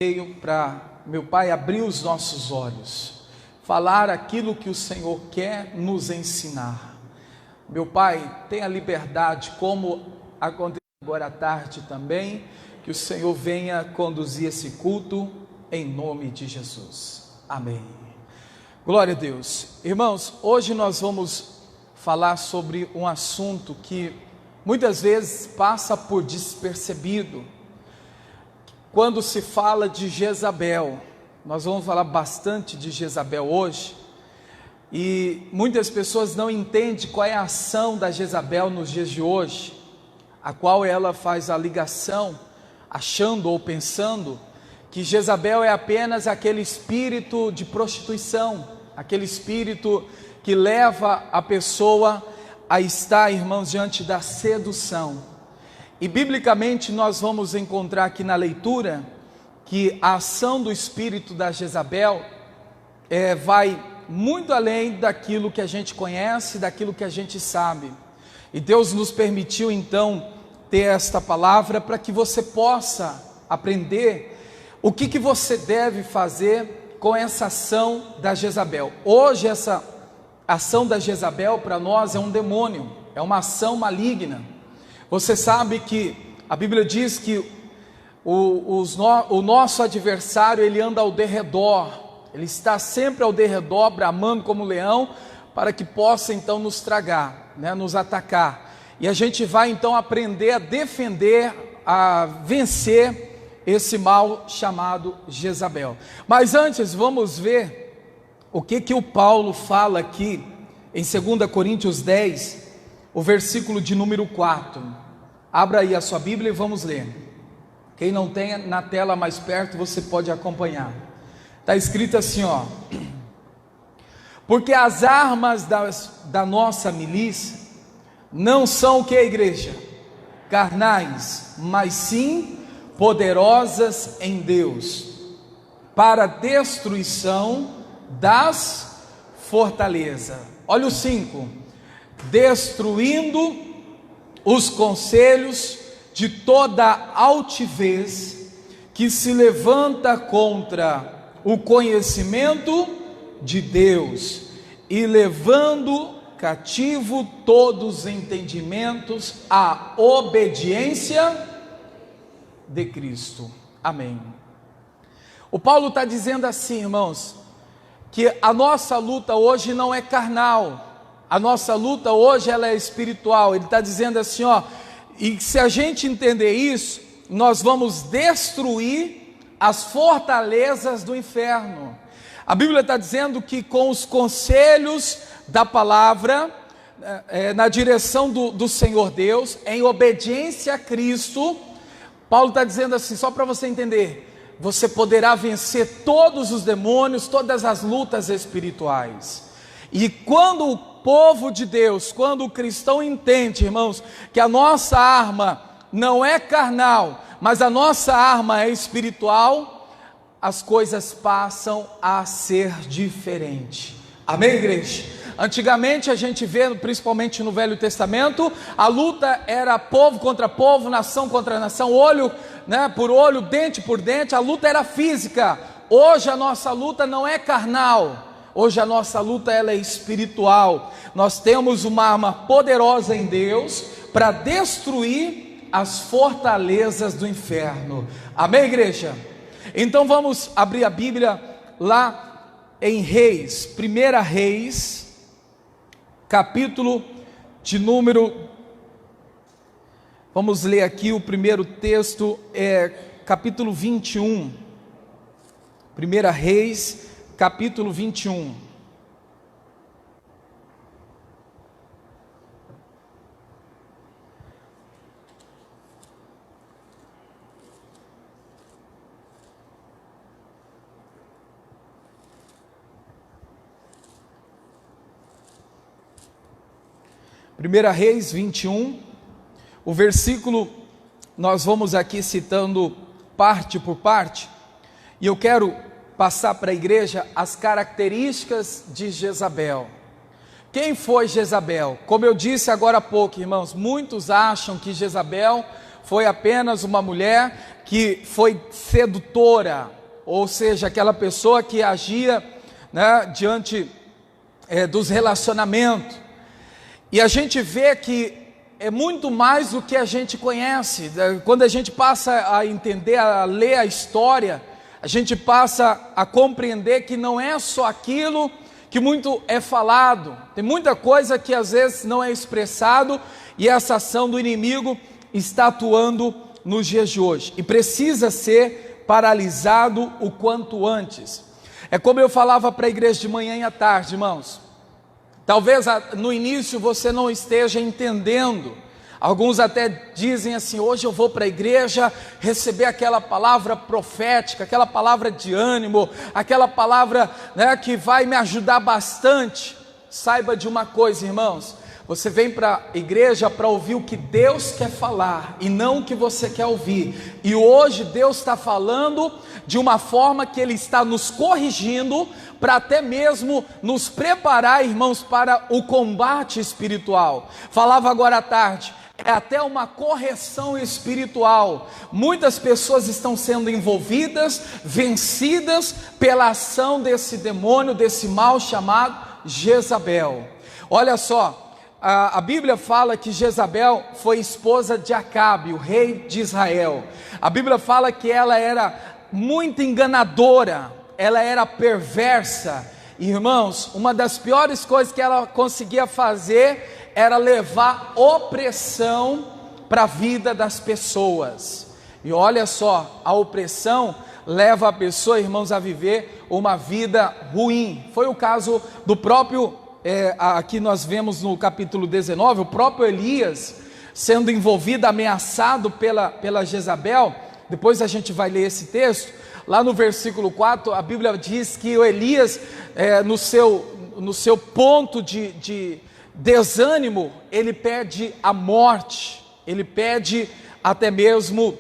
Veio para, meu Pai, abrir os nossos olhos, falar aquilo que o Senhor quer nos ensinar. Meu Pai, tenha liberdade, como aconteceu agora à tarde também, que o Senhor venha conduzir esse culto, em nome de Jesus. Amém. Glória a Deus. Irmãos, hoje nós vamos falar sobre um assunto que muitas vezes passa por despercebido. Quando se fala de Jezabel, nós vamos falar bastante de Jezabel hoje, e muitas pessoas não entendem qual é a ação da Jezabel nos dias de hoje, a qual ela faz a ligação, achando ou pensando que Jezabel é apenas aquele espírito de prostituição, aquele espírito que leva a pessoa a estar, irmãos, diante da sedução. E biblicamente nós vamos encontrar aqui na leitura que a ação do espírito da Jezabel vai muito além daquilo que a gente conhece, daquilo que a gente sabe. E Deus nos permitiu então ter esta palavra para que você possa aprender o que você deve fazer com essa ação da Jezabel. Hoje essa ação da Jezabel para nós é um demônio, é uma ação maligna. Você sabe que a Bíblia diz que o nosso adversário, ele anda ao derredor, ele está sempre ao derredor, bramando como leão, para que possa então nos tragar, nos atacar. E a gente vai então aprender a defender, a vencer esse mal chamado Jezabel. Mas antes vamos ver o que o Paulo fala aqui em 2 Coríntios 10, o versículo de número 4, abra aí a sua Bíblia e vamos ler. Quem não tem na tela mais perto, você pode acompanhar. Está escrito assim, porque as armas da nossa milícia não são o que a igreja? Carnais, mas sim poderosas em Deus, para a destruição das fortalezas. Olha o 5, destruindo os conselhos de toda altivez que se levanta contra o conhecimento de Deus, e levando cativo todos os entendimentos à obediência de Cristo. Amém. O Paulo está dizendo assim, irmãos, que a nossa luta hoje não é carnal, a nossa luta hoje ela é espiritual. Ele está dizendo assim, e se a gente entender isso, nós vamos destruir as fortalezas do inferno. A Bíblia está dizendo que com os conselhos da palavra, na direção do Senhor Deus, em obediência a Cristo, Paulo está dizendo assim, só para você entender, você poderá vencer todos os demônios, todas as lutas espirituais. E quando o povo de Deus, quando o cristão entende, irmãos, que a nossa arma não é carnal, mas a nossa arma é espiritual, as coisas passam a ser diferentes. Amém, igreja? Antigamente a gente vê, principalmente no Velho Testamento, a luta era povo contra povo, nação contra nação, olho por olho, dente por dente, a luta era física. Hoje a nossa luta não é carnal, hoje a nossa luta ela é espiritual. Nós temos uma arma poderosa em Deus para destruir as fortalezas do inferno. Amém, igreja? Então vamos abrir a Bíblia lá em Reis, 1 Reis, capítulo de número, vamos ler aqui o primeiro texto, capítulo 21, 1 Reis, capítulo 21. Primeira Reis 21, o versículo, nós vamos aqui citando parte por parte, e eu quero passar para a igreja as características de Jezabel. Quem foi Jezabel? Como eu disse agora há pouco, irmãos, muitos acham que Jezabel foi apenas uma mulher que foi sedutora, ou seja, aquela pessoa que agia, né, diante dos relacionamentos. E a gente vê que é muito mais do que a gente conhece. Quando a gente passa a entender, a ler a história, a gente passa a compreender que não é só aquilo que muito é falado. Tem muita coisa que às vezes não é expressado, e essa ação do inimigo está atuando nos dias de hoje, e precisa ser paralisado o quanto antes. É como eu falava para a igreja de manhã e à tarde, irmãos. Talvez no início você não esteja entendendo. Alguns até dizem assim: hoje eu vou para a igreja receber aquela palavra profética, aquela palavra de ânimo, aquela palavra, né, que vai me ajudar bastante. Saiba de uma coisa, irmãos: você vem para a igreja para ouvir o que Deus quer falar e não o que você quer ouvir. E hoje Deus está falando de uma forma que Ele está nos corrigindo, para até mesmo nos preparar, irmãos, para o combate espiritual. Falava agora à tarde, é até uma correção espiritual. Muitas pessoas estão sendo envolvidas, vencidas pela ação desse demônio, desse mal chamado Jezabel. Olha só, a Bíblia fala que Jezabel foi esposa de Acabe, o rei de Israel. A Bíblia fala que ela era muito enganadora, ela era perversa. Irmãos, uma das piores coisas que ela conseguia fazer era levar opressão para a vida das pessoas. E olha só, a opressão leva a pessoa, irmãos, a viver uma vida ruim. Foi o caso do próprio, aqui nós vemos no capítulo 19, o próprio Elias sendo envolvido, ameaçado pela Jezabel. Depois a gente vai ler esse texto. Lá no versículo 4, a Bíblia diz que o Elias, no seu ponto de desânimo, ele pede a morte, ele pede até mesmo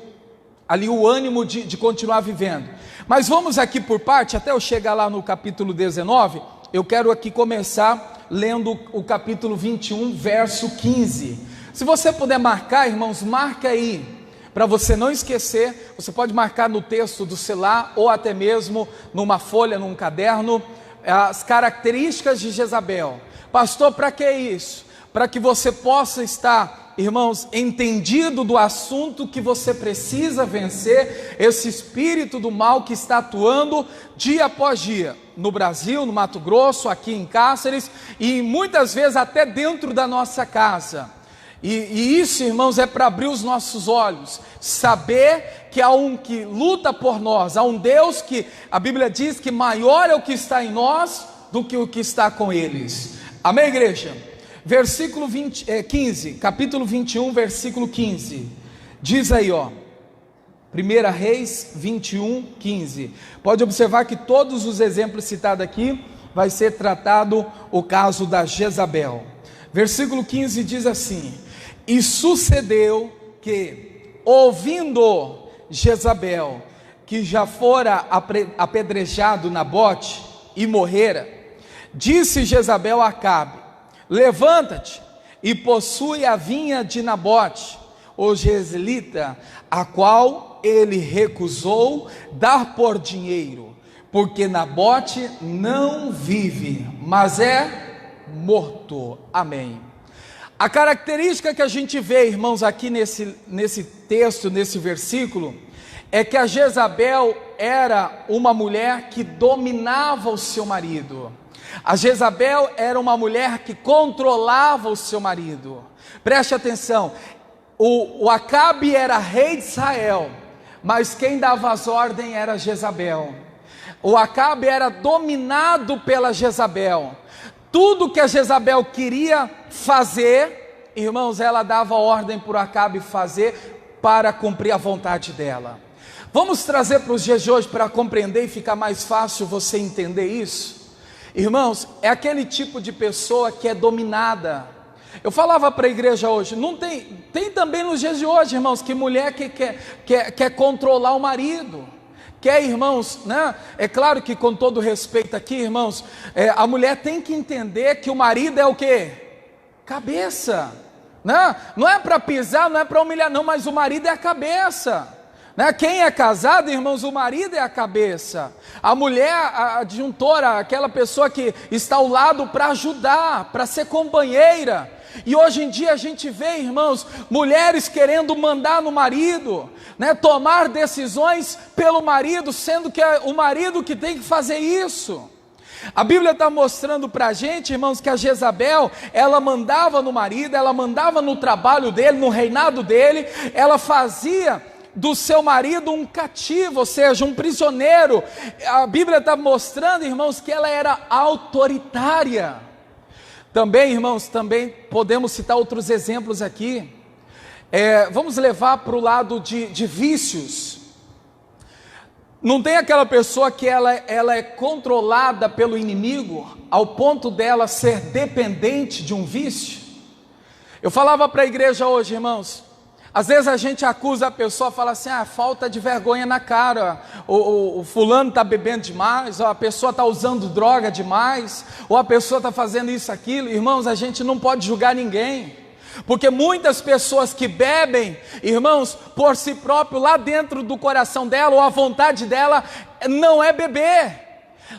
ali o ânimo de continuar vivendo. Mas vamos aqui por parte, até eu chegar lá no capítulo 19, eu quero aqui começar lendo o capítulo 21, verso 15. Se você puder marcar, irmãos, marca aí, para você não esquecer. Você pode marcar no texto do celular, ou até mesmo numa folha, num caderno, as características de Jezabel. Pastor, para que isso? Para que você possa estar, irmãos, entendido do assunto, que você precisa vencer esse espírito do mal que está atuando dia após dia, no Brasil, no Mato Grosso, aqui em Cáceres, e muitas vezes até dentro da nossa casa. E isso, irmãos, é para abrir os nossos olhos, saber que há um que luta por nós, há um Deus que a Bíblia diz que maior é o que está em nós do que o que está com eles. Amém, igreja? Versículo 15, capítulo 21, versículo 15, diz aí, ó, 1 Reis 21, 15, pode observar que todos os exemplos citados aqui, vai ser tratado o caso da Jezabel. Versículo 15 diz assim: e sucedeu que, ouvindo Jezabel que já fora apedrejado Nabote e morrera, disse Jezabel a Acabe: levanta-te e possui a vinha de Nabote, o jezreelita, a qual ele recusou dar por dinheiro, porque Nabote não vive, mas é morto. Amém. A característica que a gente vê, irmãos, aqui nesse texto, nesse versículo, é que a Jezabel era uma mulher que dominava o seu marido. A Jezabel era uma mulher que controlava o seu marido. Preste atenção, o Acabe era rei de Israel, mas quem dava as ordens era Jezabel. O Acabe era dominado pela Jezabel. Tudo que a Jezabel queria fazer, irmãos, ela dava ordem para o Acabe fazer, para cumprir a vontade dela. Vamos trazer para os dias de hoje, para compreender e ficar mais fácil você entender isso. Irmãos, é aquele tipo de pessoa que é dominada. Eu falava para a igreja hoje, não tem também nos dias de hoje, irmãos, que mulher que quer controlar o marido. Quer, irmãos, né? É claro que, com todo respeito aqui, irmãos, a mulher tem que entender que o marido é o quê? Cabeça. né? Não é para pisar, não é para humilhar, não, mas o marido é a cabeça. Né? Quem é casado, irmãos, o marido é a cabeça. A mulher, a adjuntora, aquela pessoa que está ao lado para ajudar, para ser companheira. E hoje em dia a gente vê, irmãos, mulheres querendo mandar no marido, né? Tomar decisões pelo marido, sendo que é o marido que tem que fazer isso. A Bíblia está mostrando para a gente, irmãos, que a Jezabel, ela mandava no marido, ela mandava no trabalho dele, no reinado dele, ela fazia do seu marido um cativo, ou seja, um prisioneiro. A Bíblia está mostrando, irmãos, que ela era autoritária. Também, irmãos, também podemos citar outros exemplos aqui. Vamos levar para o lado de vícios. Não tem aquela pessoa que ela é controlada pelo inimigo, ao ponto dela ser dependente de um vício? Eu falava para a igreja hoje, irmãos, às vezes a gente acusa a pessoa, fala assim, falta de vergonha na cara, o fulano está bebendo demais, ou a pessoa está usando droga demais, ou a pessoa está fazendo isso, aquilo. Irmãos, a gente não pode julgar ninguém, porque muitas pessoas que bebem, irmãos, por si próprio, lá dentro do coração dela, ou a vontade dela, não é beber.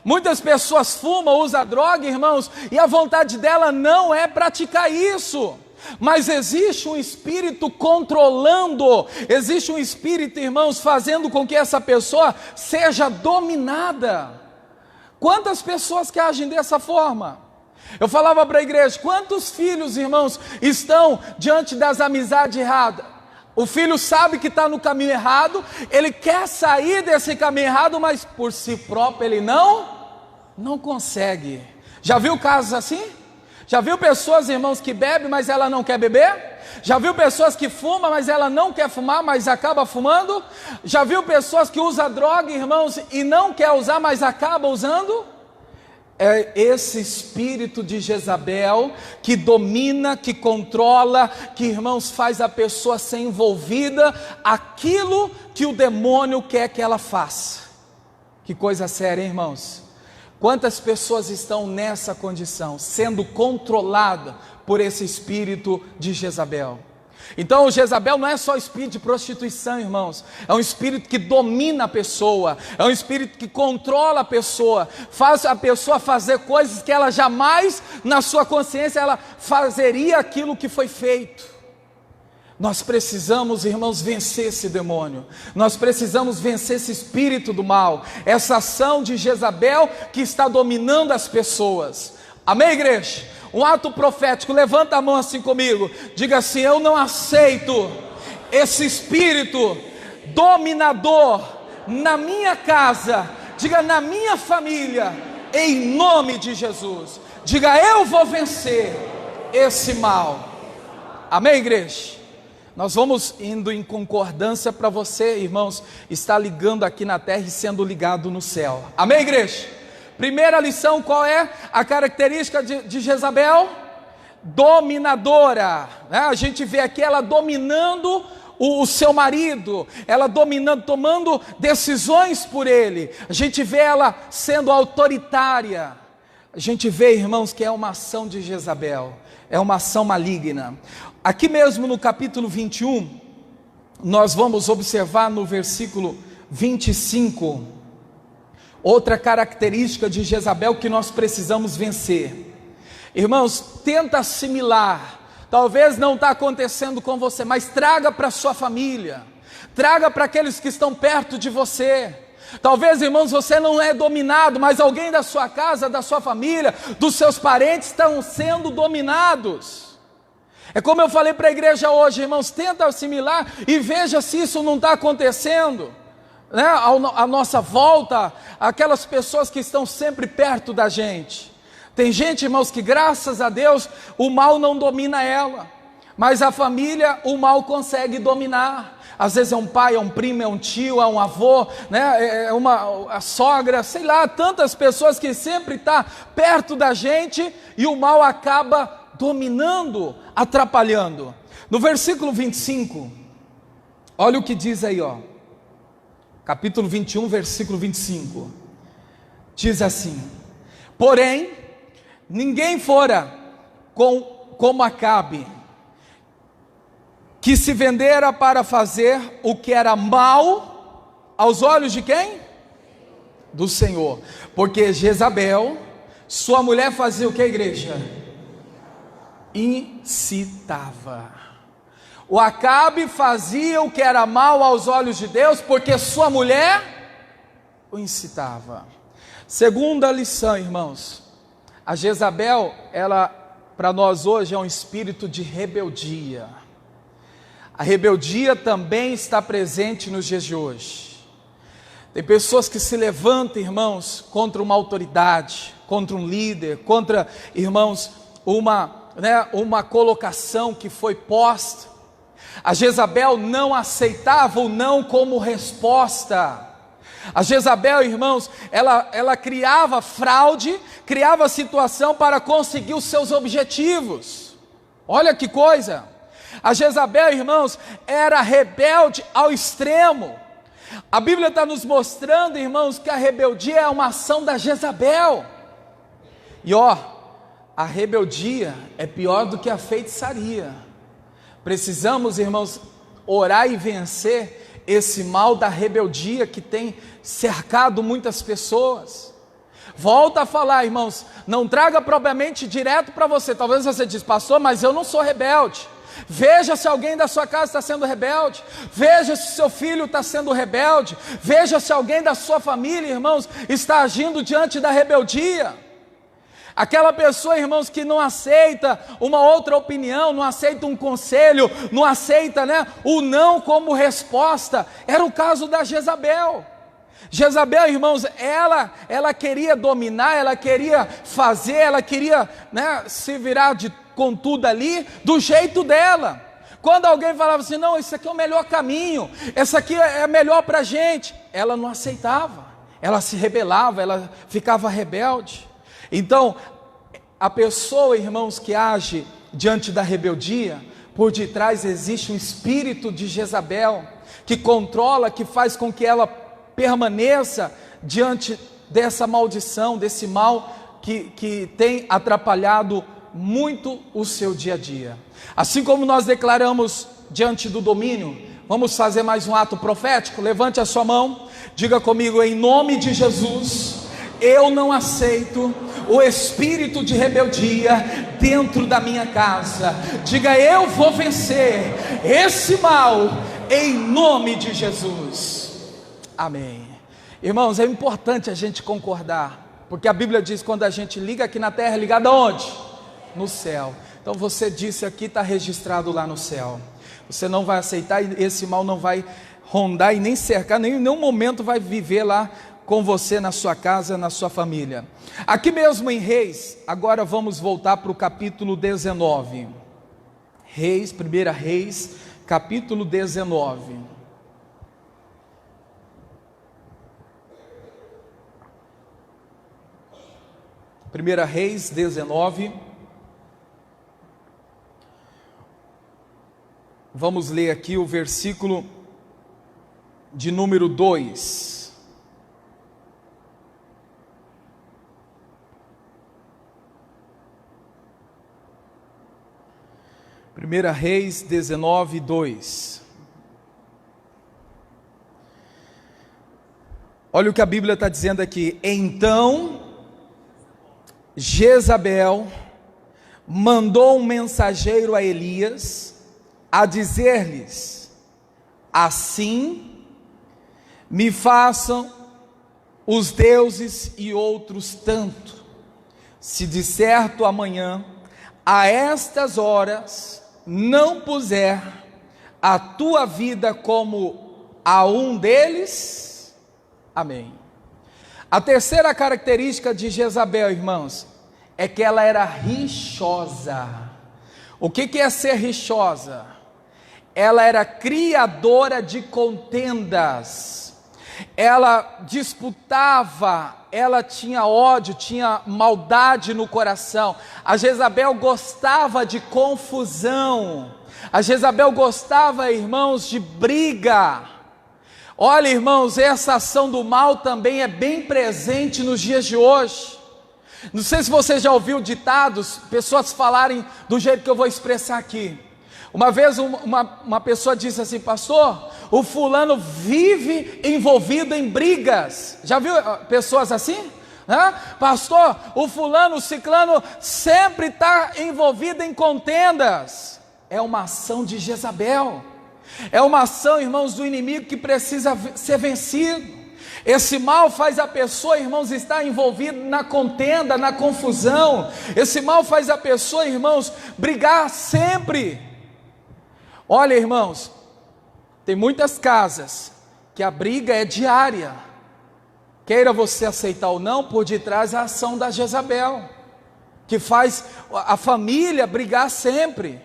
Muitas pessoas fumam, usam droga, irmãos, e a vontade dela não é praticar isso. Mas existe um espírito controlando, existe um espírito, irmãos, fazendo com que essa pessoa seja dominada. Quantas pessoas que agem dessa forma? Eu falava para a igreja, quantos filhos, irmãos, estão diante das amizades erradas? O filho sabe que está no caminho errado, ele quer sair desse caminho errado, mas por si próprio ele não consegue. Já viu casos assim? Já viu pessoas, irmãos, que bebem, mas ela não quer beber? Já viu pessoas que fumam, mas ela não quer fumar, mas acaba fumando? Já viu pessoas que usam droga, irmãos, e não quer usar, mas acaba usando? É esse espírito de Jezabel que domina, que controla, que, irmãos, faz a pessoa ser envolvida aquilo que o demônio quer que ela faça. Que coisa séria, hein, irmãos? Quantas pessoas estão nessa condição, sendo controlada por esse espírito de Jezabel? Então o Jezabel não é só espírito de prostituição, irmãos, é um espírito que domina a pessoa, é um espírito que controla a pessoa, faz a pessoa fazer coisas que ela jamais, na sua consciência, ela fazeria aquilo que foi feito. Nós precisamos, irmãos, vencer esse demônio, nós precisamos vencer esse espírito do mal, essa ação de Jezabel que está dominando as pessoas. Amém, igreja? Um ato profético, levanta a mão assim comigo, diga assim: eu não aceito esse espírito dominador na minha casa, diga na minha família, em nome de Jesus. Diga: eu vou vencer esse mal. Amém, igreja? Nós vamos indo em concordância para você, irmãos, estar ligando aqui na terra e sendo ligado no céu. Amém, igreja? Primeira lição, qual é a característica de Jezabel? Dominadora, né? A gente vê aqui ela dominando o seu marido, ela dominando, tomando decisões por ele. A gente vê ela sendo autoritária. A gente vê, irmãos, que é uma ação de Jezabel, é uma ação maligna. Aqui mesmo no capítulo 21, nós vamos observar no versículo 25, outra característica de Jezabel que nós precisamos vencer. Irmãos, tenta assimilar, talvez não está acontecendo com você, mas traga para a sua família, traga para aqueles que estão perto de você. Talvez, irmãos, você não é dominado, mas alguém da sua casa, da sua família, dos seus parentes estão sendo dominados. É como eu falei para a igreja hoje, irmãos, tenta assimilar e veja se isso não está acontecendo, né? À nossa volta, aquelas pessoas que estão sempre perto da gente. Tem gente, irmãos, que graças a Deus o mal não domina ela, mas a família o mal consegue dominar. Às vezes é um pai, é um primo, é um tio, é um avô, né? A sogra, sei lá, tantas pessoas que sempre estão perto da gente e o mal acaba dominando, atrapalhando. No versículo 25, olha o que diz aí, ó. Capítulo 21, versículo 25. Diz assim: porém, ninguém fora como Acabe, que se vendera para fazer o que era mal aos olhos de quem? Do Senhor. Porque Jezabel, sua mulher, fazia o que, igreja? Incitava. O Acabe fazia o que era mal aos olhos de Deus, porque sua mulher o incitava. Segunda lição, irmãos, a Jezabel, ela para nós hoje é um espírito de rebeldia. A rebeldia também está presente nos dias de hoje. Tem pessoas que se levantam, irmãos, contra uma autoridade, contra um líder, contra, irmãos, uma colocação que foi posta. A Jezabel não aceitava o não como resposta. A Jezabel, irmãos, ela criava fraude, criava situação para conseguir os seus objetivos. Olha que coisa! A Jezabel, irmãos, era rebelde ao extremo. A Bíblia está nos mostrando, irmãos, que a rebeldia é uma ação da Jezabel. E a rebeldia é pior do que a feitiçaria. Precisamos, irmãos, orar e vencer esse mal da rebeldia que tem cercado muitas pessoas. Volta a falar, irmãos, não traga propriamente direto para você. Talvez você diz, pastor, mas eu não sou rebelde. Veja se alguém da sua casa está sendo rebelde, veja se seu filho está sendo rebelde, veja se alguém da sua família, irmãos, está agindo diante da rebeldia. Aquela pessoa, irmãos, que não aceita uma outra opinião, não aceita um conselho, não aceita, o não como resposta. Era o caso da Jezabel. Jezabel, irmãos, ela queria dominar, ela queria fazer, ela queria se virar com tudo ali, do jeito dela. Quando alguém falava assim, não, isso aqui é o melhor caminho, essa aqui é melhor para a gente, ela não aceitava, ela se rebelava, ela ficava rebelde. Então, a pessoa, irmãos, que age diante da rebeldia, por detrás existe um espírito de Jezabel, que controla, que faz com que ela permaneça diante dessa maldição, desse mal que tem atrapalhado muito o seu dia a dia. Assim como nós declaramos diante do domínio, vamos fazer mais um ato profético. Levante a sua mão, diga comigo, em nome de Jesus, eu não aceito o espírito de rebeldia dentro da minha casa. Diga, eu vou vencer esse mal em nome de Jesus. Amém. Irmãos, é importante a gente concordar, porque a Bíblia diz, quando a gente liga aqui na terra, é ligado aonde? No céu. Então você disse aqui, está registrado lá no céu. Você não vai aceitar, e esse mal não vai rondar e nem cercar, nem em nenhum momento vai viver lá com você, na sua casa, na sua família. Aqui mesmo em Reis, agora vamos voltar para o capítulo 19. Reis, 1 Reis, capítulo 19. Primeira Reis 19. Vamos ler aqui o versículo de número 2. Primeira Reis 19, 2. Olha o que a Bíblia está dizendo aqui. Então Jezabel mandou um mensageiro a Elias a dizer-lhes: assim me façam os deuses e outros tanto, se de certo amanhã a estas horas não puser a tua vida como a um deles. Amém. A terceira característica de Jezabel, irmãos, é que ela era rixosa. O que é ser rixosa? Ela era criadora de contendas, ela disputava, ela tinha ódio, tinha maldade no coração. A Jezabel gostava de confusão, a Jezabel gostava, irmãos, de briga. Olha, irmãos, essa ação do mal também é bem presente nos dias de hoje. Não sei se você já ouviu ditados, pessoas falarem do jeito que eu vou expressar aqui. Uma vez uma pessoa disse assim: pastor, o fulano vive envolvido em brigas. Já viu pessoas assim? Pastor, o fulano, o ciclano sempre está envolvido em contendas. É uma ação de Jezabel. É uma ação, irmãos, do inimigo que precisa ser vencido. Esse mal faz a pessoa, irmãos, estar envolvida na contenda, na confusão. Esse mal faz a pessoa, irmãos, brigar sempre. Olha, irmãos, tem muitas casas que a briga é diária. Queira você aceitar ou não, por detrás a ação da Jezabel, que faz a família brigar sempre.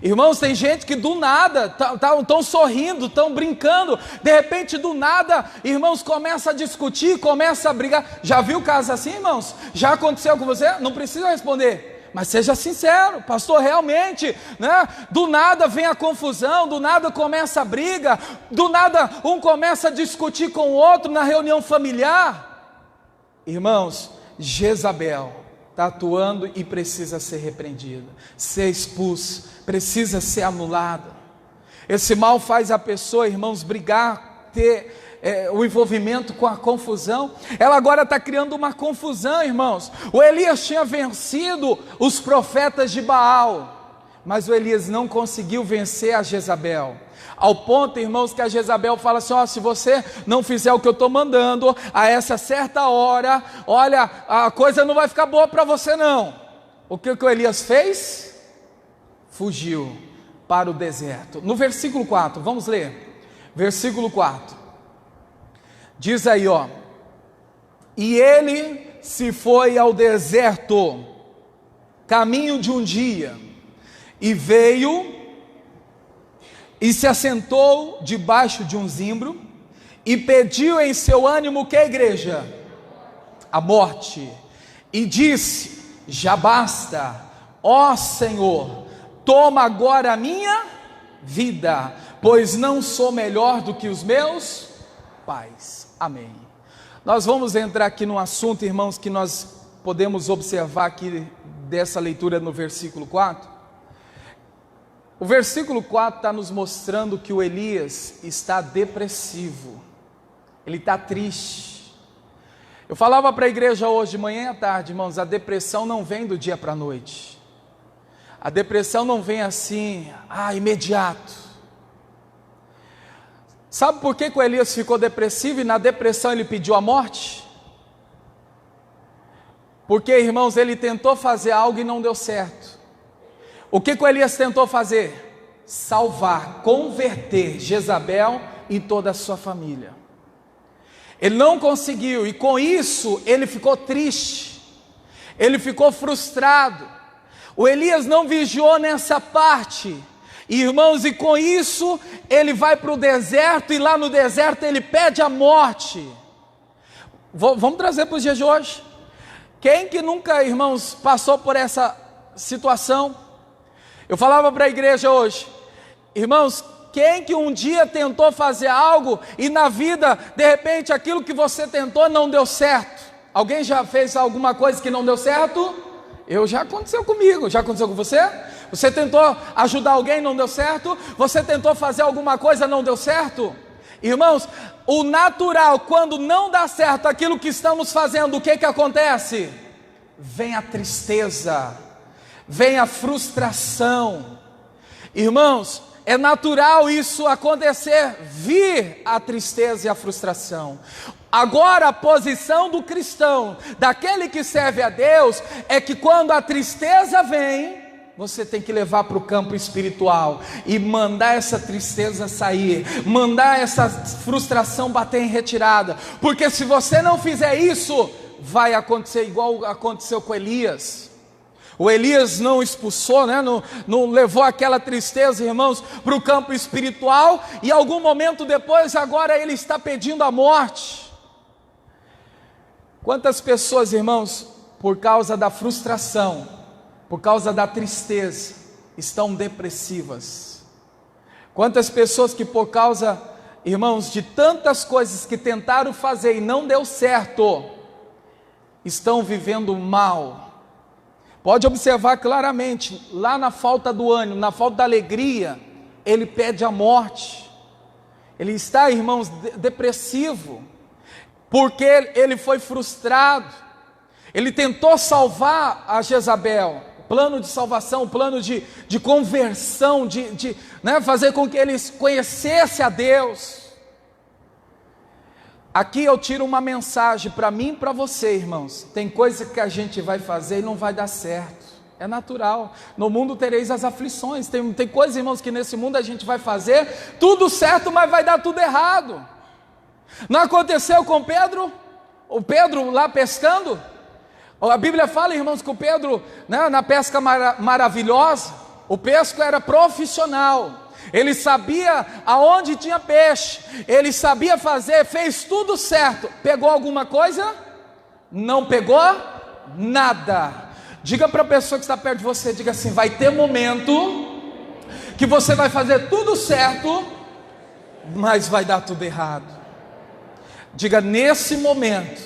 Irmãos, tem gente que do nada estão sorrindo, estão brincando, de repente do nada, irmãos, começa a discutir, começa a brigar. Já viu casos assim, irmãos? Já aconteceu com você? Não precisa responder, mas seja sincero: pastor, realmente, do nada vem a confusão, do nada começa a briga, do nada um começa a discutir com o outro na reunião familiar. Irmãos, Jezabel está atuando e precisa ser repreendida, ser expulsa, precisa ser anulada. Esse mal faz a pessoa, irmãos, brigar, ter o envolvimento com a confusão. Ela agora está criando uma confusão, irmãos. O Elias tinha vencido os profetas de Baal, mas o Elias não conseguiu vencer a Jezabel, ao ponto, irmãos, que a Jezabel fala assim: se você não fizer o que eu estou mandando, a essa certa hora, olha, a coisa não vai ficar boa para você não. O que o Elias fez? Fugiu para o deserto. No versículo 4, vamos ler, versículo 4, diz aí, e ele se foi ao deserto, caminho de um dia, e veio e se assentou debaixo de um zimbro, e pediu em seu ânimo, que a igreja? A morte, e disse: já basta, ó Senhor, toma agora a minha vida, pois não sou melhor do que os meus pais. Amém. Nós vamos entrar aqui num assunto, irmãos, que nós podemos observar aqui dessa leitura no versículo 4. O versículo 4 está nos mostrando que o Elias está depressivo, ele está triste. Eu falava para a igreja hoje, de manhã e à tarde, irmãos, a depressão não vem do dia para a noite, a depressão não vem assim, imediato. Sabe por que o Elias ficou depressivo e na depressão ele pediu a morte? Porque, irmãos, ele tentou fazer algo e não deu certo. O que o Elias tentou fazer? Salvar, converter Jezabel e toda a sua família. Ele não conseguiu, e com isso ele ficou triste, ele ficou frustrado. O Elias não vigiou nessa parte, irmãos, e com isso ele vai para o deserto, e lá no deserto ele pede a morte. Vamos trazer para os dias de hoje. Quem que nunca, irmãos, passou por essa situação? Eu falava para a igreja hoje, irmãos, quem que um dia tentou fazer algo e na vida, de repente, aquilo que você tentou não deu certo? Alguém já fez alguma coisa que não deu certo? Já aconteceu comigo. Já aconteceu com você? Você tentou ajudar alguém, não deu certo? Você tentou fazer alguma coisa, não deu certo? Irmãos, o natural, quando não dá certo aquilo que estamos fazendo, o que acontece? Vem a tristeza, vem a frustração. Irmãos, é natural isso acontecer, vir a tristeza e a frustração. Agora a posição do cristão, daquele que serve a Deus, é que quando a tristeza vem, você tem que levar para o campo espiritual e mandar essa tristeza sair, mandar essa frustração bater em retirada, porque se você não fizer isso, vai acontecer igual aconteceu com Elias. O Elias não expulsou, não levou aquela tristeza, irmãos, para o campo espiritual, e algum momento depois, agora ele está pedindo a morte. Quantas pessoas, irmãos, por causa da frustração, por causa da tristeza, estão depressivas? Quantas pessoas que por causa, irmãos, de tantas coisas que tentaram fazer e não deu certo, estão vivendo mal, Pode observar claramente, lá na falta do ânimo, na falta da alegria, ele pede a morte. Ele está, irmãos, depressivo, porque ele foi frustrado. Ele tentou salvar a Jezabel, plano de salvação, plano de conversão, né, fazer com que eles conhecessem a Deus. Aqui eu tiro uma mensagem para mim e para você, irmãos. Tem coisa que a gente vai fazer e não vai dar certo. É natural. No mundo tereis as aflições. Tem coisas, irmãos, que nesse mundo a gente vai fazer tudo certo, mas vai dar tudo errado. Não aconteceu com Pedro? O Pedro lá pescando? A Bíblia fala, irmãos, que o Pedro, né, na pesca maravilhosa, o pesco era profissional. Ele sabia aonde tinha peixe, ele sabia fazer, fez tudo certo. Pegou alguma coisa? Não pegou nada. Diga para a pessoa que está perto de você, diga assim: vai ter momento que você vai fazer tudo certo, mas vai dar tudo errado. Diga: nesse momento,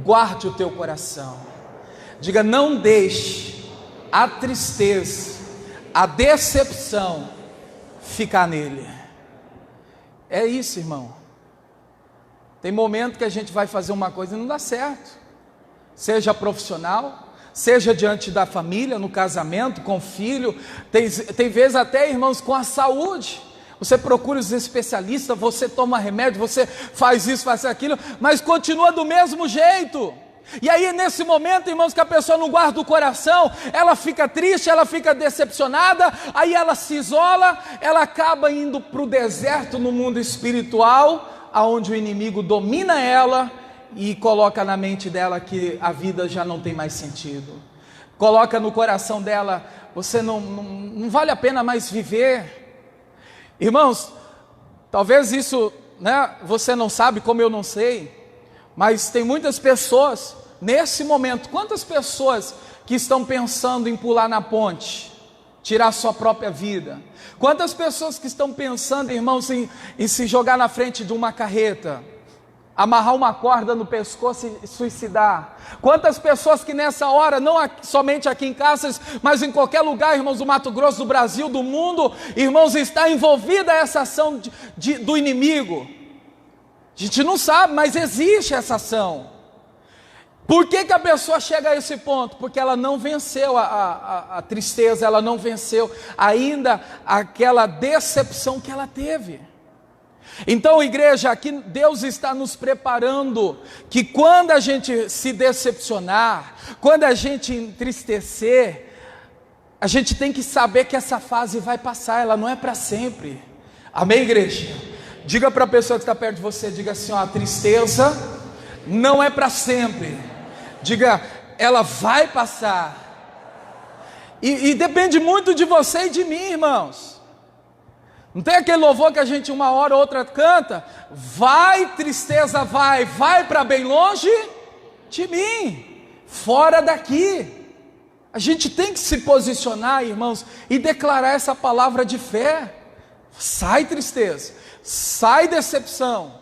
guarde o teu coração. Diga: não deixe a tristeza, a decepção ficar nele. É isso, irmão. Tem momento que a gente vai fazer uma coisa e não dá certo, seja profissional, seja diante da família, no casamento, com o filho, tem vezes até, irmãos, com a saúde. Você procura os especialistas, você toma remédio, você faz isso, faz aquilo, mas continua do mesmo jeito. E aí nesse momento, irmãos, que a pessoa não guarda o coração, ela fica triste, ela fica decepcionada, aí ela se isola, ela acaba indo para o deserto no mundo espiritual, aonde o inimigo domina ela e coloca na mente dela que a vida já não tem mais sentido. Coloca no coração dela: você não vale a pena mais viver. Irmãos, talvez isso, né, você não sabe, como eu não sei, mas tem muitas pessoas, nesse momento, quantas pessoas que estão pensando em pular na ponte, tirar sua própria vida? Quantas pessoas que estão pensando, irmãos, em se jogar na frente de uma carreta, amarrar uma corda no pescoço e suicidar? Quantas pessoas que nessa hora, não somente aqui em Cáceres, mas em qualquer lugar, irmãos, do Mato Grosso, do Brasil, do mundo, irmãos, está envolvida essa ação do inimigo? A gente não sabe, mas existe essa ação. Por que a pessoa chega a esse ponto? Porque ela não venceu a tristeza, ela não venceu ainda aquela decepção que ela teve. Então, igreja, aqui Deus está nos preparando, que quando a gente se decepcionar, quando a gente entristecer, a gente tem que saber que essa fase vai passar, ela não é para sempre. Amém, igreja? Diga para a pessoa que está perto de você, diga assim: ó, a tristeza não é para sempre. Diga: ela vai passar. E depende muito de você e de mim, irmãos. Não tem aquele louvor que a gente uma hora ou outra canta: vai tristeza, vai para bem longe de mim, fora daqui. A gente tem que se posicionar, irmãos, e declarar essa palavra de fé. Sai tristeza, sai decepção,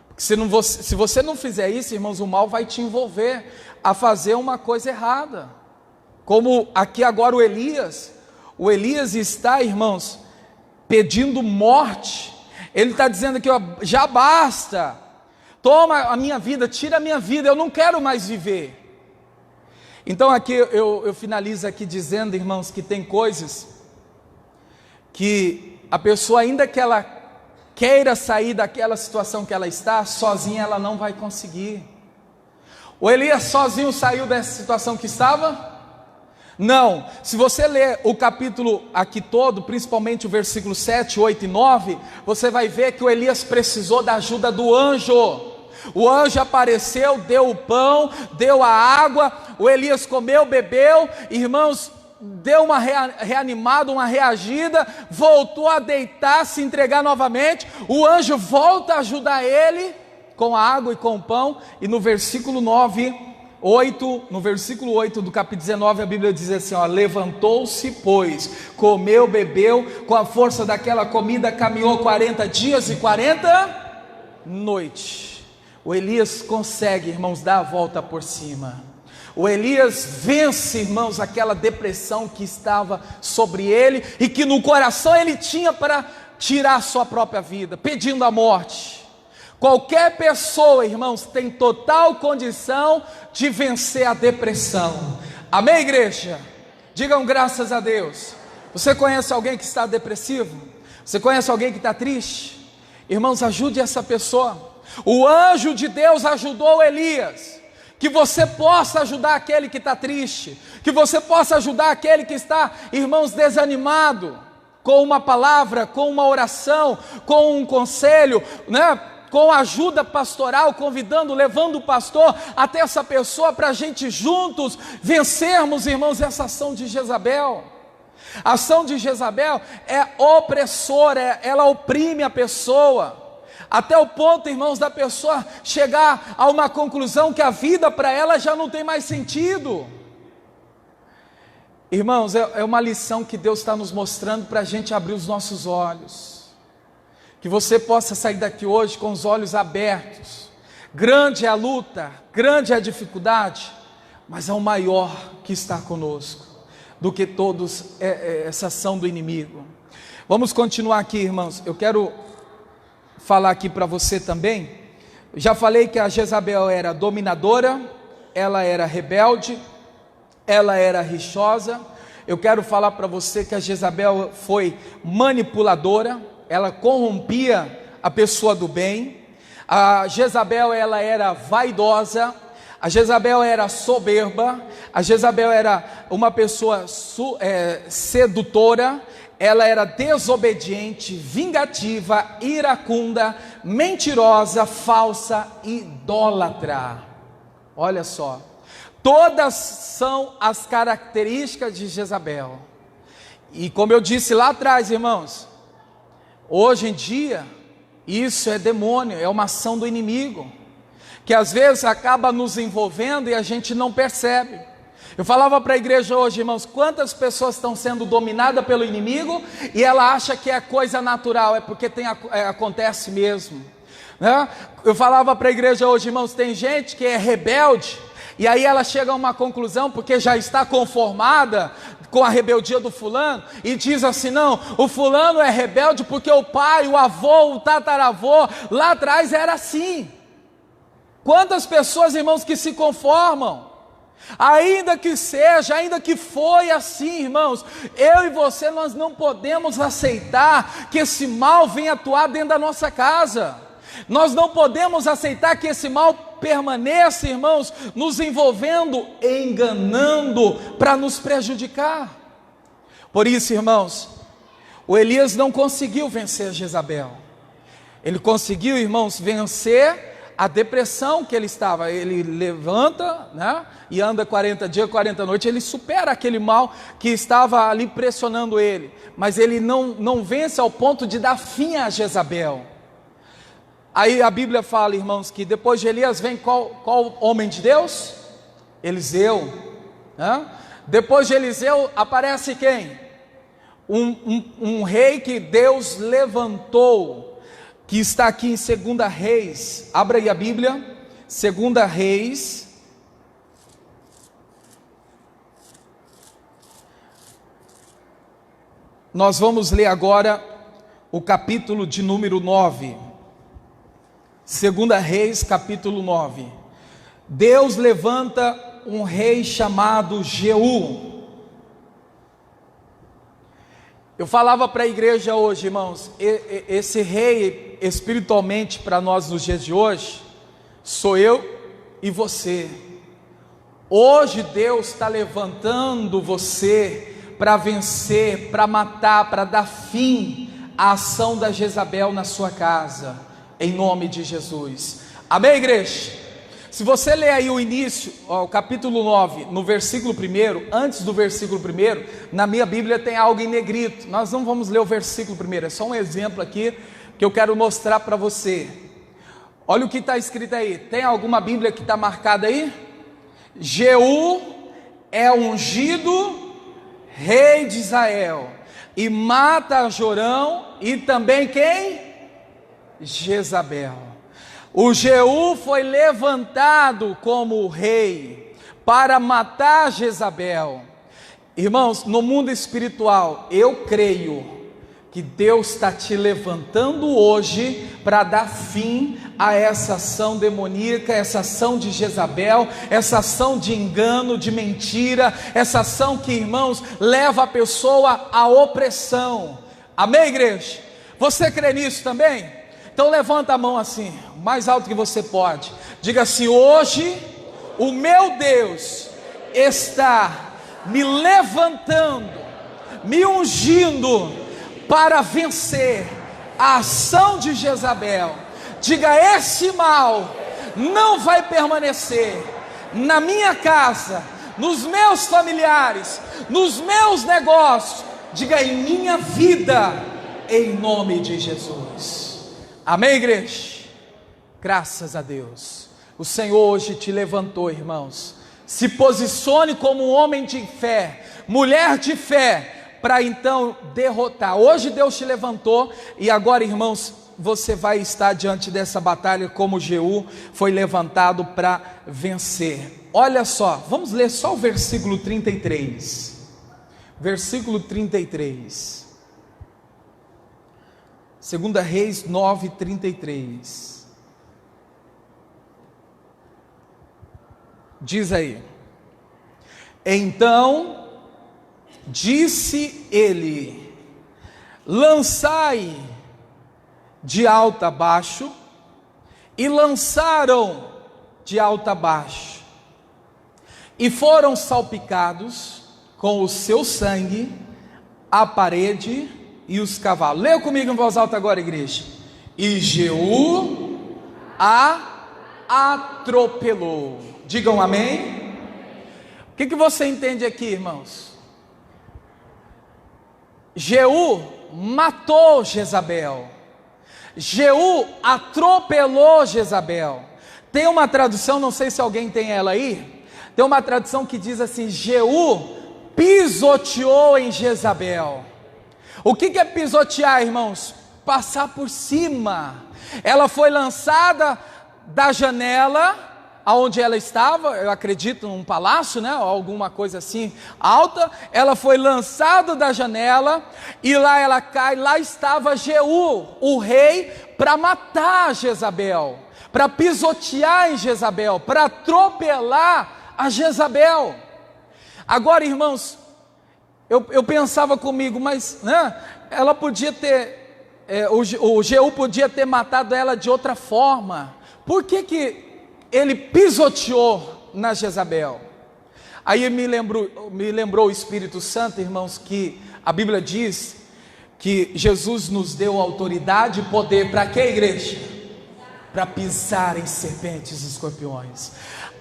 porque se você não fizer isso, irmãos, o mal vai te envolver a fazer uma coisa errada. Como aqui agora o Elias está, irmãos, pedindo morte. Ele está dizendo aqui: ó, já basta, toma a minha vida, tira a minha vida, eu não quero mais viver. Então aqui eu finalizo aqui dizendo, irmãos, que tem coisas que a pessoa, ainda que ela queira sair daquela situação que ela está, sozinha ela não vai conseguir. O Elias sozinho saiu dessa situação que estava? Não. Se você ler o capítulo aqui todo, principalmente o versículo 7, 8 e 9, você vai ver que o Elias precisou da ajuda do anjo. O anjo apareceu, deu o pão, deu a água, o Elias comeu, bebeu, irmãos, deu uma reanimada, uma reagida, voltou a deitar, se entregar novamente. O anjo volta a ajudar ele com a água e com o pão. E no versículo 8 do capítulo 19, a Bíblia diz assim, ó: levantou-se, pois, comeu, bebeu, com a força daquela comida caminhou 40 dias e 40 noites. O Elias consegue, irmãos, dar a volta por cima. O Elias vence, irmãos, aquela depressão que estava sobre ele e que no coração ele tinha para tirar a sua própria vida, pedindo a morte. Qualquer pessoa, irmãos, tem total condição de vencer a depressão. Amém, igreja? Digam graças a Deus. Você conhece alguém que está depressivo? Você conhece alguém que está triste? Irmãos, ajude essa pessoa. O anjo de Deus ajudou Elias. Que você possa ajudar aquele que está triste, que você possa ajudar aquele que está, irmãos, desanimado, com uma palavra, com uma oração, com um conselho, né? Com ajuda pastoral, convidando, levando o pastor até essa pessoa, para a gente juntos vencermos, irmãos, essa ação de Jezabel. A ação de Jezabel é opressora, ela oprime a pessoa, até o ponto, irmãos, da pessoa chegar a uma conclusão que a vida para ela já não tem mais sentido. Irmãos, é uma lição que Deus está nos mostrando para a gente abrir os nossos olhos. Que você possa sair daqui hoje com os olhos abertos. Grande é a luta, grande é a dificuldade, mas é o maior que está conosco do que todos essa ação do inimigo. Vamos continuar aqui, irmãos. Eu quero falar aqui para você também. Já falei que a Jezabel era dominadora, ela era rebelde, ela era rixosa. Eu quero falar para você que a Jezabel foi manipuladora, ela corrompia a pessoa do bem. A Jezabel, ela era vaidosa, a Jezabel era soberba, a Jezabel era uma pessoa sedutora, ela era desobediente, vingativa, iracunda, mentirosa, falsa, idólatra. Olha só, todas são as características de Jezabel. E como eu disse lá atrás, irmãos, hoje em dia, isso é demônio, é uma ação do inimigo, que às vezes acaba nos envolvendo e a gente não percebe. Eu falava para a igreja hoje, irmãos, quantas pessoas estão sendo dominadas pelo inimigo e ela acha que é coisa natural, é porque acontece mesmo, né? Eu falava para a igreja hoje, irmãos, tem gente que é rebelde, e aí ela chega a uma conclusão, porque já está conformada com a rebeldia do fulano, e diz assim: não, o fulano é rebelde porque o pai, o avô, o tataravô, lá atrás era assim. Quantas pessoas, irmãos, que se conformam, ainda que seja, ainda que foi assim, irmãos, eu e você, nós não podemos aceitar que esse mal venha atuar dentro da nossa casa. Nós não podemos aceitar que esse mal permaneça, irmãos, nos envolvendo, enganando, para nos prejudicar. Por isso, irmãos, o Elias não conseguiu vencer Jezabel. Ele conseguiu, irmãos, vencer a depressão que ele estava. Ele levanta, né, e anda 40 dias, 40 noites, ele supera aquele mal que estava ali pressionando ele, mas ele não vence ao ponto de dar fim a Jezabel. Aí a Bíblia fala, irmãos, que depois de Elias vem qual homem de Deus? Eliseu, né? Depois de Eliseu aparece quem? Um rei que Deus levantou, que está aqui em 2 Reis, abra aí a Bíblia, 2 Reis, nós vamos ler agora o capítulo de número 9, 2 Reis capítulo 9, Deus levanta um rei chamado Jeú. Eu falava para a igreja hoje, irmãos, esse rei espiritualmente para nós nos dias de hoje, sou eu e você. Hoje Deus está levantando você para vencer, para matar, para dar fim à ação da Jezabel na sua casa, em nome de Jesus. Amém, igreja? Se você ler aí o início, o capítulo 9, no versículo 1, antes do versículo 1, na minha Bíblia tem algo em negrito. Nós não vamos ler o versículo 1, é só um exemplo aqui que eu quero mostrar para você. Olha o que está escrito aí. Tem alguma Bíblia que está marcada aí? Jeú é ungido rei de Israel e mata Jorão e também quem? Jezabel. O Jeú foi levantado como rei para matar Jezabel. Irmãos, no mundo espiritual, eu creio que Deus está te levantando hoje para dar fim a essa ação demoníaca, essa ação de Jezabel, essa ação de engano, de mentira, essa ação que, irmãos, leva a pessoa à opressão. Amém, igreja? Você crê nisso também? Então levanta a mão assim, o mais alto que você pode. Diga assim: hoje o meu Deus está me levantando, me ungindo para vencer a ação de Jezabel. Diga: esse mal não vai permanecer na minha casa, nos meus familiares, nos meus negócios. Diga: em minha vida, em nome de Jesus. Amém, igreja? Graças a Deus. O Senhor hoje te levantou, irmãos. Se posicione como um homem de fé, mulher de fé, para então derrotar. Hoje Deus te levantou e agora, irmãos, você vai estar diante dessa batalha como Jeú foi levantado para vencer. Olha só, vamos ler só o versículo 33. Versículo 33. 2 Reis 9:33. Diz aí: então disse ele: lançai de alto a baixo. E lançaram de alto a baixo, e foram salpicados com o seu sangue a parede e os cavalos. Leia comigo em voz alta agora, igreja. E Jeú a atropelou. Digam amém. O que você entende aqui, irmãos? Jeú matou Jezabel. Jeú atropelou Jezabel. Tem uma tradução, não sei se alguém tem ela aí, tem uma tradução que diz assim: Jeú pisoteou em Jezabel. O que é pisotear, irmãos? Passar por cima. Ela foi lançada da janela aonde ela estava, eu acredito num palácio, né, ou alguma coisa assim alta. Ela foi lançada da janela e lá ela cai. Lá estava Jeú, o rei, para matar Jezabel, para pisotear em Jezabel, para atropelar a Jezabel. Agora, irmãos, eu pensava comigo, mas né, ela podia ter, o Jeú podia ter matado ela de outra forma. Por que ele pisoteou na Jezabel? Aí me lembrou o Espírito Santo, irmãos, que a Bíblia diz que Jesus nos deu autoridade e poder para quê, igreja? Para pisar em serpentes e escorpiões.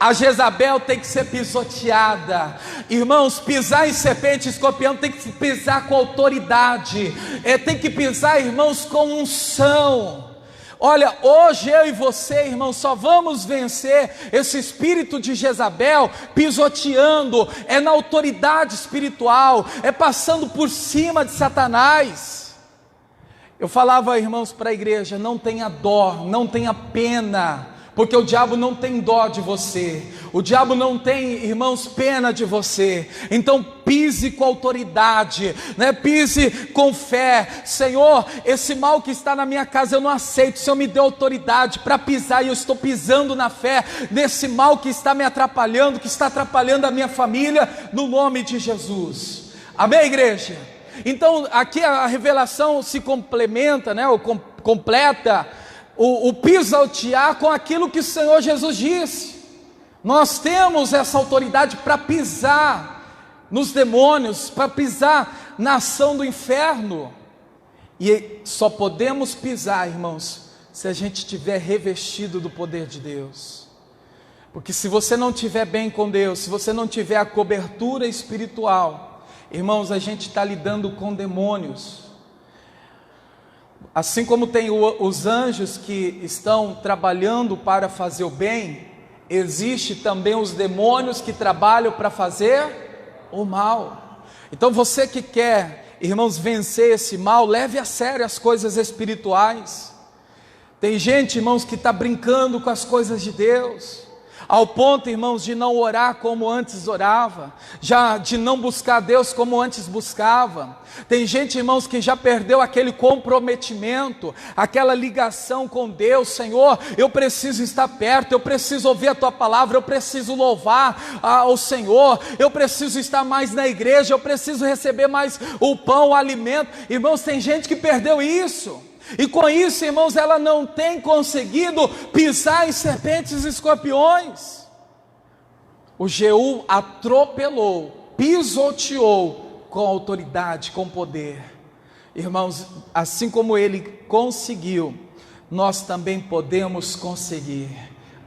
A Jezabel tem que ser pisoteada, irmãos. Pisar em serpente e escorpião tem que pisar com autoridade, tem que pisar, irmãos, com unção. Olha, hoje eu e você, irmão, só vamos vencer esse espírito de Jezabel pisoteando, na autoridade espiritual, passando por cima de Satanás. Eu falava, irmãos, para a igreja: não tenha dó, não tenha pena, porque o diabo não tem dó de você, o diabo não tem, irmãos, pena de você. Então pise com autoridade, né? Pise com fé. Senhor, esse mal que está na minha casa eu não aceito. O Senhor me deu autoridade para pisar, e eu estou pisando na fé nesse mal que está me atrapalhando, que está atrapalhando a minha família, no nome de Jesus. Amém, igreja? Então aqui a revelação se complementa, né? Ou completa o pisotear com aquilo que o Senhor Jesus disse. Nós temos essa autoridade para pisar nos demônios, para pisar na ação do inferno. E só podemos pisar, irmãos, se a gente estiver revestido do poder de Deus. Porque se você não estiver bem com Deus, se você não tiver a cobertura espiritual, irmãos, a gente está lidando com demônios. Assim como tem os anjos que estão trabalhando para fazer o bem, existe também os demônios que trabalham para fazer o mal. Então você que quer, irmãos, vencer esse mal, leve a sério as coisas espirituais. Tem gente, irmãos, que está brincando com as coisas de Deus. ao ponto, irmãos, de não orar como antes orava, já de não buscar Deus como antes buscava. Tem gente, irmãos, que já perdeu aquele comprometimento, aquela ligação com Deus. Senhor, eu preciso estar perto, eu preciso ouvir a tua palavra, eu preciso louvar ao Senhor, eu preciso estar mais na igreja, eu preciso receber mais o pão, o alimento. Irmãos, tem gente que perdeu isso. E com isso, irmãos, ela não tem conseguido pisar em serpentes e escorpiões. O Jeú atropelou, pisoteou com autoridade, com poder. Irmãos, assim como ele conseguiu, nós também podemos conseguir.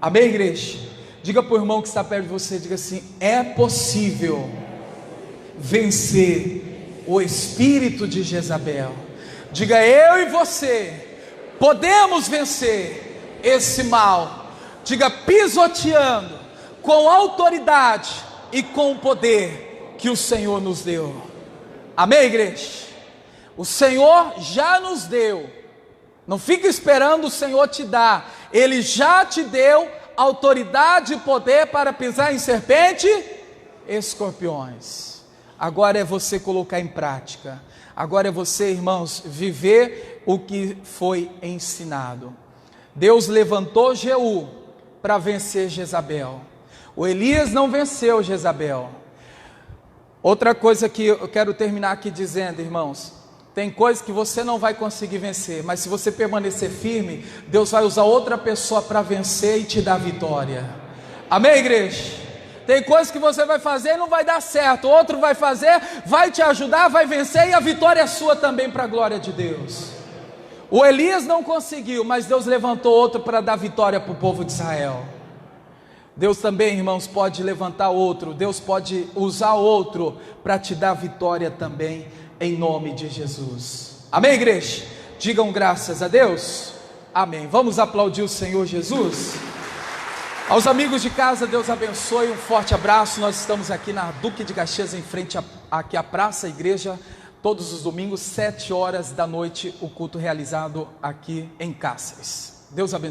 Amém, igreja? Diga para o irmão que está perto de você, diga assim: é possível vencer o espírito de Jezabel. Diga: eu e você podemos vencer esse mal. Diga: pisoteando com autoridade e com o poder que o Senhor nos deu. Amém, igreja? O Senhor já nos deu. Não fica esperando o Senhor te dar. Ele já te deu autoridade e poder para pisar em serpente e escorpiões. Agora é você colocar em prática. Agora é você, irmãos, viver o que foi ensinado. Deus levantou Jeú para vencer Jezabel. O Elias não venceu Jezabel. Outra coisa que eu quero terminar aqui dizendo, irmãos, tem coisas que você não vai conseguir vencer, mas se você permanecer firme, Deus vai usar outra pessoa para vencer e te dar vitória. Amém, igreja? Tem coisas que você vai fazer e não vai dar certo, outro vai fazer, vai te ajudar, vai vencer, e a vitória é sua também, para a glória de Deus. O Elias não conseguiu, mas Deus levantou outro para dar vitória para o povo de Israel. Deus também, irmãos, pode levantar outro, Deus pode usar outro para te dar vitória também, em nome de Jesus. Amém, igreja? Digam graças a Deus. Amém. Vamos aplaudir o Senhor Jesus. Aos amigos de casa, Deus abençoe, um forte abraço. Nós estamos aqui na Duque de Caxias, em frente aqui à Praça Igreja, todos os domingos, 7 horas da noite, o culto realizado aqui em Cáceres. Deus abençoe.